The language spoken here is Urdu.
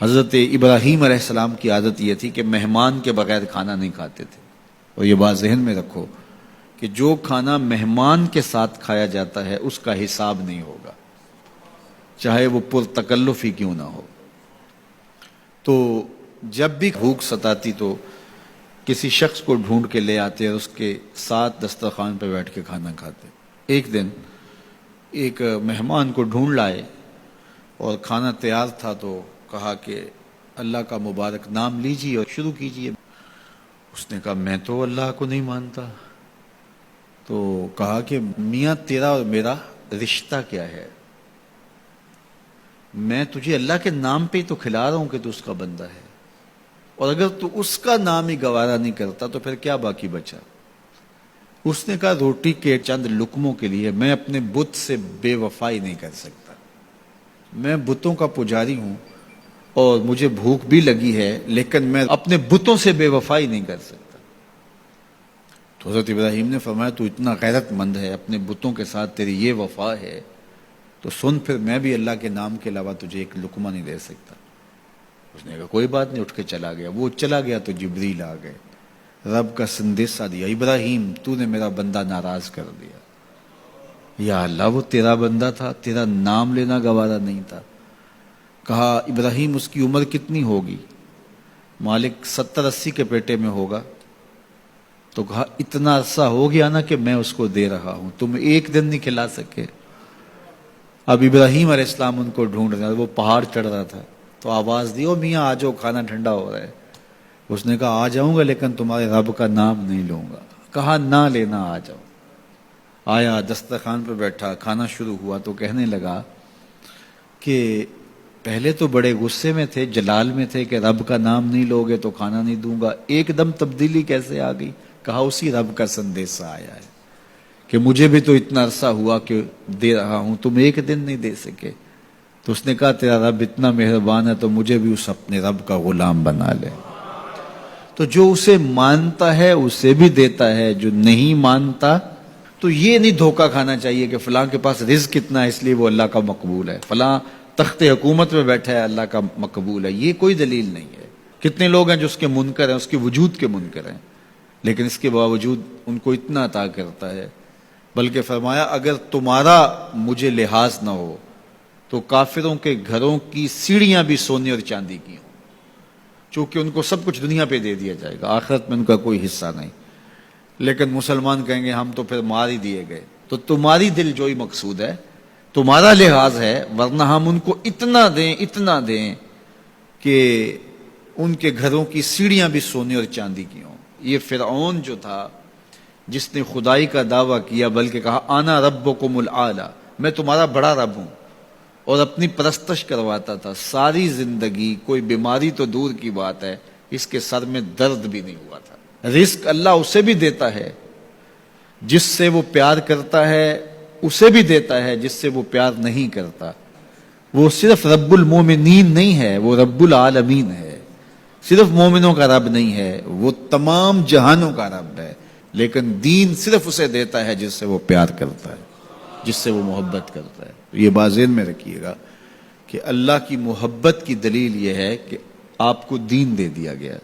حضرت ابراہیم علیہ السلام کی عادت یہ تھی کہ مہمان کے بغیر کھانا نہیں کھاتے تھے. اور یہ بات ذہن میں رکھو کہ جو کھانا مہمان کے ساتھ کھایا جاتا ہے اس کا حساب نہیں ہوگا، چاہے وہ پرتکلف ہی کیوں نہ ہو. تو جب بھی بھوک ستاتی تو کسی شخص کو ڈھونڈ کے لے آتے اور اس کے ساتھ دسترخوان پہ بیٹھ کے کھانا کھاتے. ایک دن ایک مہمان کو ڈھونڈ لائے اور کھانا تیار تھا تو کہا کہ اللہ کا مبارک نام لیجیے اور شروع کیجیے. اس نے کہا میں تو اللہ کو نہیں مانتا. تو کہا کہ میاں تیرا اور میرا رشتہ کیا ہے؟ میں تجھے اللہ کے نام پہ ہی تو کھلا رہا ہوں کہ تو اس کا بندہ ہے، اور اگر تو اس کا نام ہی گوارا نہیں کرتا تو پھر کیا باقی بچا؟ اس نے کہا روٹی کے چند لقموں کے لیے میں اپنے بت سے بے وفائی نہیں کر سکتا. میں بتوں کا پجاری ہوں اور مجھے بھوک بھی لگی ہے، لیکن میں اپنے بتوں سے بے وفائی نہیں کر سکتا. تو حضرت ابراہیم نے فرمایا تو اتنا غیرت مند ہے، اپنے بتوں کے ساتھ تیری یہ وفا ہے، تو سن پھر میں بھی اللہ کے نام کے علاوہ تجھے ایک لقمہ نہیں دے سکتا. اس نے کہا کوئی بات نہیں، اٹھ کے چلا گیا. وہ چلا گیا تو جبریل آ گئے، رب کا سندیسہ دیا، ابراہیم تو نے میرا بندہ ناراض کر دیا. یا اللہ وہ تیرا بندہ تھا، تیرا نام لینا گوارا نہیں تھا. کہا ابراہیم اس کی عمر کتنی ہوگی؟ مالک 70-80 کے پیٹے میں ہوگا. تو کہا اتنا عرصہ ہو گیا نا کہ میں اس کو دے رہا ہوں، تم ایک دن نہیں کھلا سکے. اب ابراہیم علیہ السلام ان کو ڈھونڈ رہا، وہ پہاڑ چڑھ رہا تھا تو آواز دی او میاں آ جاؤ کھانا ٹھنڈا ہو رہا ہے. اس نے کہا آ جاؤں گا لیکن تمہارے رب کا نام نہیں لوں گا. کہا نہ لینا، آ جاؤ. آیا دسترخوان پہ بیٹھا، کھانا شروع ہوا تو کہنے لگا کہ پہلے تو بڑے غصے میں تھے، جلال میں تھے کہ رب کا نام نہیں لوگے تو کھانا نہیں دوں گا، ایک دم تبدیلی کیسے آ گئی؟ کہا اسی رب کا سندیسہ آیا ہے کہ مجھے بھی تو اتنا عرصہ ہوا کہ دے رہا ہوں، تم ایک دن نہیں دے سکے. تو اس نے کہا تیرا رب اتنا مہربان ہے تو مجھے بھی اس اپنے رب کا غلام بنا لے. تو جو اسے مانتا ہے اسے بھی دیتا ہے، جو نہیں مانتا تو یہ نہیں دھوکہ کھانا چاہیے کہ فلاں کے پاس رزق کتنا ہے اس لیے وہ اللہ کا مقبول ہے، فلاں تخت حکومت میں بیٹھا ہے اللہ کا مقبول ہے. یہ کوئی دلیل نہیں ہے. کتنے لوگ ہیں جو اس کے منکر ہیں، اس کے وجود کے منکر ہیں، لیکن اس کے باوجود ان کو اتنا عطا کرتا ہے. بلکہ فرمایا اگر تمہارا مجھے لحاظ نہ ہو تو کافروں کے گھروں کی سیڑھیاں بھی سونے اور چاندی کی ہوں، چونکہ ان کو سب کچھ دنیا پہ دے دیا جائے گا، آخرت میں ان کا کوئی حصہ نہیں. لیکن مسلمان کہیں گے ہم تو پھر مار ہی دیے گئے. تو تمہاری دل جوئی مقصود ہے، تمہارا لحاظ ہے، ورنہ ہم ان کو اتنا دیں کہ ان کے گھروں کی سیڑھیاں بھی سونے اور چاندی کی ہوں. یہ فرعون جو تھا جس نے خدائی کا دعویٰ کیا، بلکہ کہا آنا ربکم الاعلی، میں تمہارا بڑا رب ہوں، اور اپنی پرستش کرواتا تھا. ساری زندگی کوئی بیماری تو دور کی بات ہے اس کے سر میں درد بھی نہیں ہوا تھا. رزق اللہ اسے بھی دیتا ہے جس سے وہ پیار کرتا ہے، اسے بھی دیتا ہے جس سے وہ پیار نہیں کرتا. وہ صرف رب المومنین نہیں ہے، وہ رب العالمین ہے. صرف مومنوں کا رب نہیں ہے، وہ تمام جہانوں کا رب ہے. لیکن دین صرف اسے دیتا ہے جس سے وہ پیار کرتا ہے، جس سے وہ محبت کرتا ہے. یہ بات ذہن میں رکھیے گا کہ اللہ کی محبت کی دلیل یہ ہے کہ آپ کو دین دے دیا گیا.